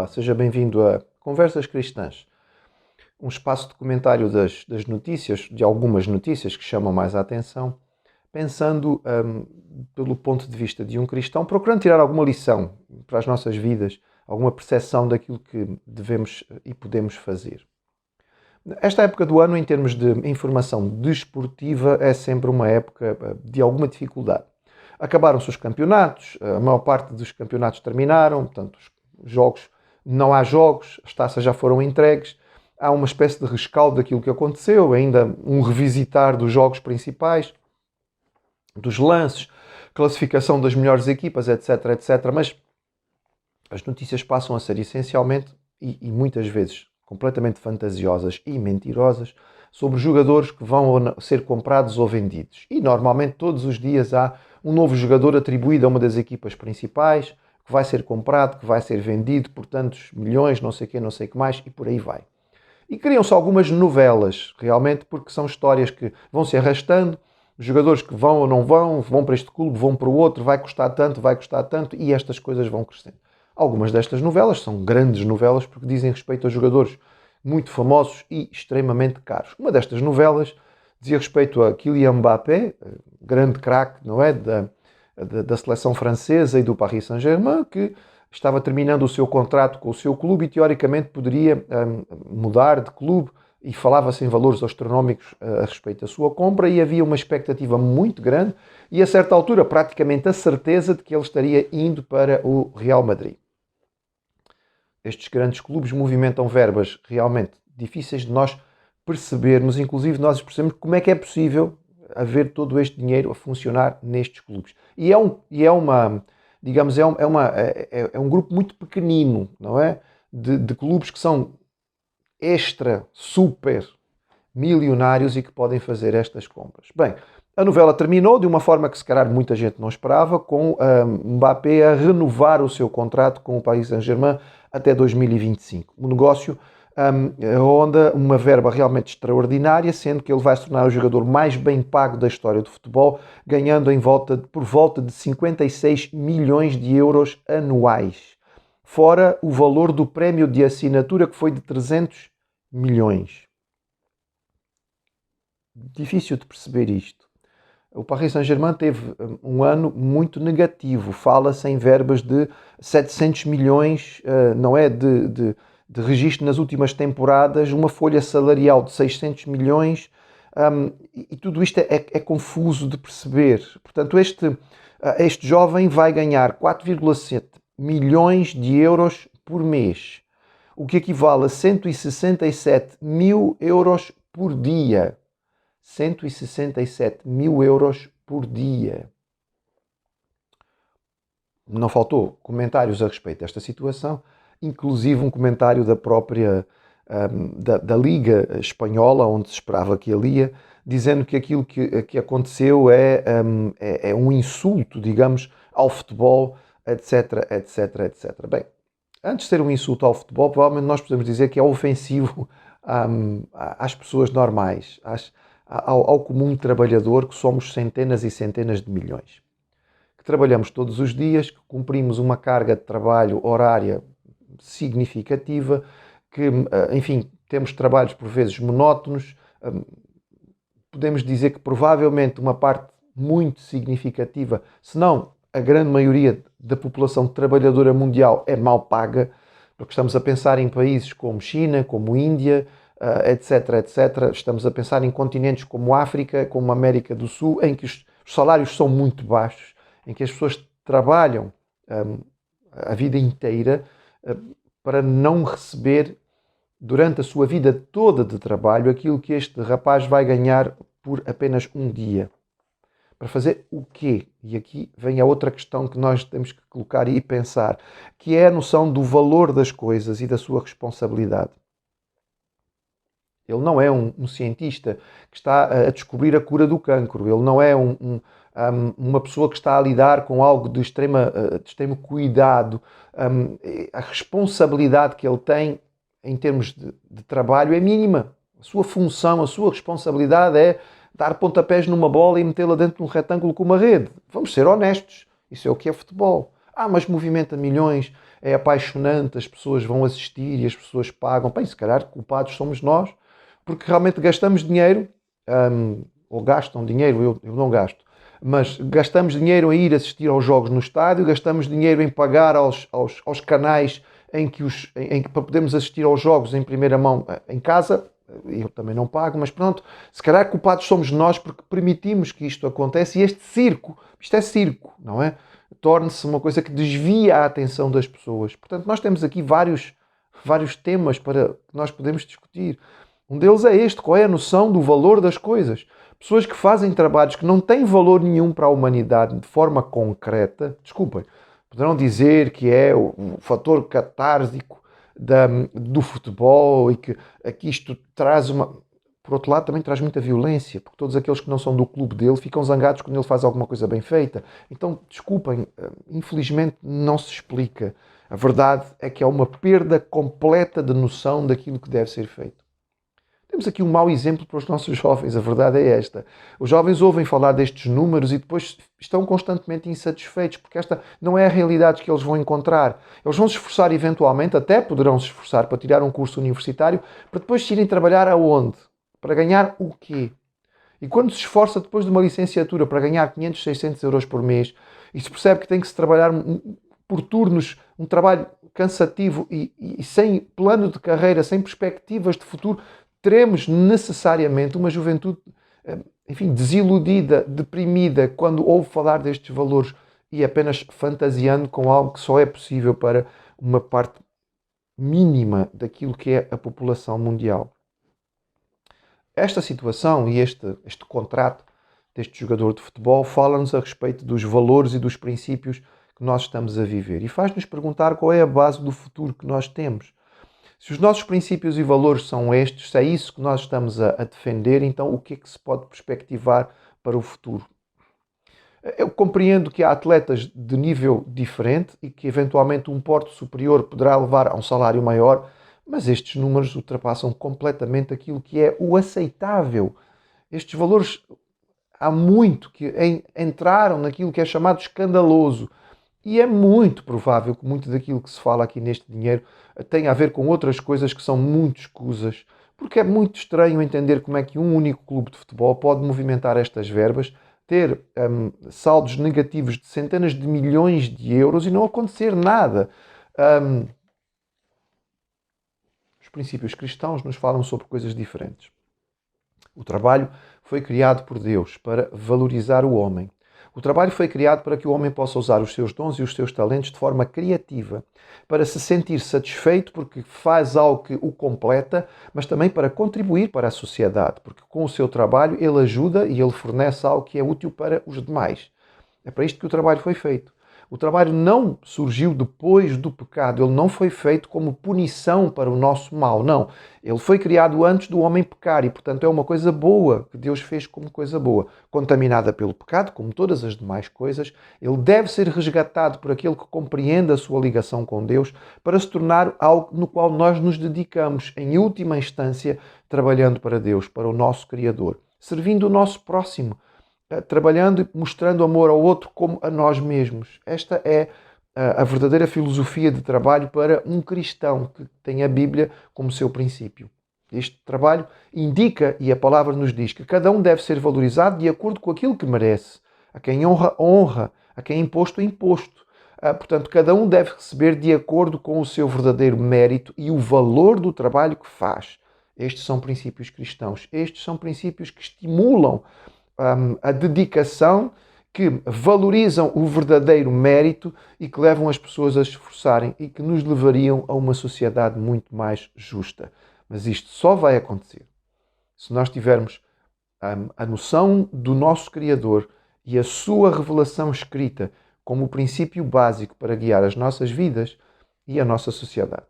seja bem-vindo a Conversas Cristãs, um espaço de comentário das notícias, de algumas notícias que chamam mais a atenção, pensando pelo ponto de vista de um cristão, procurando tirar alguma lição para as nossas vidas, alguma percepção daquilo que devemos e podemos fazer. Esta época do ano, em termos de informação desportiva, é sempre uma época de alguma dificuldade. Acabaram-se os campeonatos, a maior parte dos campeonatos terminaram, portanto, os jogos, não há jogos, as taças já foram entregues, há uma espécie de rescaldo daquilo que aconteceu, ainda um revisitar dos jogos principais, dos lances, classificação das melhores equipas, etc, etc. Mas as notícias passam a ser essencialmente, e muitas vezes completamente fantasiosas e mentirosas, sobre jogadores que vão ser comprados ou vendidos. E normalmente todos os dias há um novo jogador atribuído a uma das equipas principais, que vai ser comprado, que vai ser vendido por tantos milhões, não sei o quê, não sei o que mais, e por aí vai. E criam-se algumas novelas, realmente, porque são histórias que vão se arrastando, jogadores que vão ou não vão para este clube, vão para o outro, vai custar tanto, e estas coisas vão crescendo. Algumas destas novelas são grandes novelas porque dizem respeito a jogadores muito famosos e extremamente caros. Uma destas novelas dizia respeito a Kylian Mbappé, grande craque, não é, da seleção francesa e do Paris Saint-Germain, que estava terminando o seu contrato com o seu clube e teoricamente poderia mudar de clube, e falava-se em valores astronómicos a respeito da sua compra, e havia uma expectativa muito grande e a certa altura praticamente a certeza de que ele estaria indo para o Real Madrid. Estes grandes clubes movimentam verbas realmente difíceis de nós percebermos, inclusive nós percebemos como é que é possível haver todo este dinheiro a funcionar nestes clubes. E é um grupo muito pequenino, não é? De clubes que são super milionários e que podem fazer estas compras. Bem, a novela terminou de uma forma que se calhar muita gente não esperava, com Mbappé a renovar o seu contrato com o Paris Saint-Germain até 2025. O negócio ronda uma verba realmente extraordinária, sendo que ele vai se tornar o jogador mais bem pago da história do futebol, ganhando por volta de 56 milhões de euros anuais. Fora o valor do prémio de assinatura, que foi de 300 milhões. Difícil de perceber isto. O Paris Saint-Germain teve um ano muito negativo. Fala-se em verbas de 700 milhões, não é, de registro nas últimas temporadas, uma folha salarial de 600 milhões, e tudo isto é confuso de perceber. Portanto, este jovem vai ganhar 4,7 milhões de euros por mês, o que equivale a 167 mil euros por dia. 167 mil euros por dia. Não faltou comentários a respeito desta situação, inclusive um comentário da própria da Liga Espanhola, onde se esperava que ele ia, dizendo que aquilo que aconteceu é um insulto, digamos, ao futebol, etc, etc, etc. Bem, antes de ser um insulto ao futebol, provavelmente nós podemos dizer que é ofensivo às pessoas normais, ao comum trabalhador, que somos centenas e centenas de milhões, que trabalhamos todos os dias, que cumprimos uma carga de trabalho horária significativa, que, enfim, temos trabalhos por vezes monótonos. Podemos dizer que provavelmente uma parte muito significativa, se não a grande maioria da população trabalhadora mundial, é mal paga, porque estamos a pensar em países como China, como Índia, etc, etc. Estamos a pensar em continentes como África, como América do Sul, em que os salários são muito baixos, em que as pessoas trabalham a vida inteira para não receber durante a sua vida toda de trabalho aquilo que este rapaz vai ganhar por apenas um dia. Para fazer o quê? E aqui vem a outra questão que nós temos que colocar e pensar, que é a noção do valor das coisas e da sua responsabilidade. Ele não é um cientista que está a descobrir a cura do cancro. Ele não é uma pessoa que está a lidar com algo de extremo cuidado. A responsabilidade que ele tem em termos de trabalho é mínima. A sua função, a sua responsabilidade é dar pontapés numa bola e metê-la dentro de um retângulo com uma rede. Vamos ser honestos. Isso é o que é futebol. Mas movimenta milhões, é apaixonante, as pessoas vão assistir e as pessoas pagam. Bem, se calhar culpados somos nós, porque realmente gastamos dinheiro, ou gastam dinheiro, eu não gasto, mas gastamos dinheiro em ir assistir aos jogos no estádio, gastamos dinheiro em pagar aos canais para podermos assistir aos jogos em primeira mão em casa. Eu também não pago, mas pronto, se calhar culpados somos nós porque permitimos que isto aconteça, e isto é circo, não é? Torna-se uma coisa que desvia a atenção das pessoas. Portanto, nós temos aqui vários temas para que nós podemos discutir. Um deles é este: qual é a noção do valor das coisas? Pessoas que fazem trabalhos que não têm valor nenhum para a humanidade de forma concreta, desculpem, poderão dizer que é o fator catársico do futebol e que isto traz uma... Por outro lado, também traz muita violência, porque todos aqueles que não são do clube dele ficam zangados quando ele faz alguma coisa bem feita. Então, desculpem, infelizmente não se explica. A verdade é que há uma perda completa de noção daquilo que deve ser feito. Temos aqui um mau exemplo para os nossos jovens, a verdade é esta. Os jovens ouvem falar destes números e depois estão constantemente insatisfeitos, porque esta não é a realidade que eles vão encontrar. Eles vão se esforçar eventualmente, até poderão se esforçar para tirar um curso universitário, para depois irem trabalhar aonde? Para ganhar o quê? E quando se esforça depois de uma licenciatura para ganhar 500, 600 euros por mês, e se percebe que tem que se trabalhar por turnos, um trabalho cansativo e sem plano de carreira, sem perspectivas de futuro, teremos necessariamente uma juventude, enfim, desiludida, deprimida, quando ouve falar destes valores e apenas fantasiando com algo que só é possível para uma parte mínima daquilo que é a população mundial. Esta situação e este contrato deste jogador de futebol fala-nos a respeito dos valores e dos princípios que nós estamos a viver e faz-nos perguntar qual é a base do futuro que nós temos. Se os nossos princípios e valores são estes, se é isso que nós estamos a defender, então o que é que se pode perspectivar para o futuro? Eu compreendo que há atletas de nível diferente e que eventualmente um porte superior poderá levar a um salário maior, mas estes números ultrapassam completamente aquilo que é o aceitável. Estes valores há muito que entraram naquilo que é chamado escandaloso. E é muito provável que muito daquilo que se fala aqui neste dinheiro tenha a ver com outras coisas que são muito escusas, porque é muito estranho entender como é que um único clube de futebol pode movimentar estas verbas, ter saldos negativos de centenas de milhões de euros e não acontecer nada. Os princípios cristãos nos falam sobre coisas diferentes. O trabalho foi criado por Deus para valorizar o homem. O trabalho foi criado para que o homem possa usar os seus dons e os seus talentos de forma criativa, para se sentir satisfeito porque faz algo que o completa, mas também para contribuir para a sociedade, porque com o seu trabalho ele ajuda e ele fornece algo que é útil para os demais. É para isto que o trabalho foi feito. O trabalho não surgiu depois do pecado, ele não foi feito como punição para o nosso mal, não. Ele foi criado antes do homem pecar e, portanto, é uma coisa boa, que Deus fez como coisa boa. Contaminada pelo pecado, como todas as demais coisas, ele deve ser resgatado por aquele que compreende a sua ligação com Deus para se tornar algo no qual nós nos dedicamos, em última instância, trabalhando para Deus, para o nosso Criador, servindo o nosso próximo, trabalhando e mostrando amor ao outro como a nós mesmos. Esta é a verdadeira filosofia de trabalho para um cristão que tem a Bíblia como seu princípio. Este trabalho indica, e a palavra nos diz, que cada um deve ser valorizado de acordo com aquilo que merece. A quem honra, honra. A quem é imposto, é imposto. Portanto, cada um deve receber de acordo com o seu verdadeiro mérito e o valor do trabalho que faz. Estes são princípios cristãos. Estes são princípios que estimulam a dedicação, que valorizam o verdadeiro mérito e que levam as pessoas a se esforçarem e que nos levariam a uma sociedade muito mais justa. Mas isto só vai acontecer se nós tivermos a noção do nosso Criador e a sua revelação escrita como o princípio básico para guiar as nossas vidas e a nossa sociedade.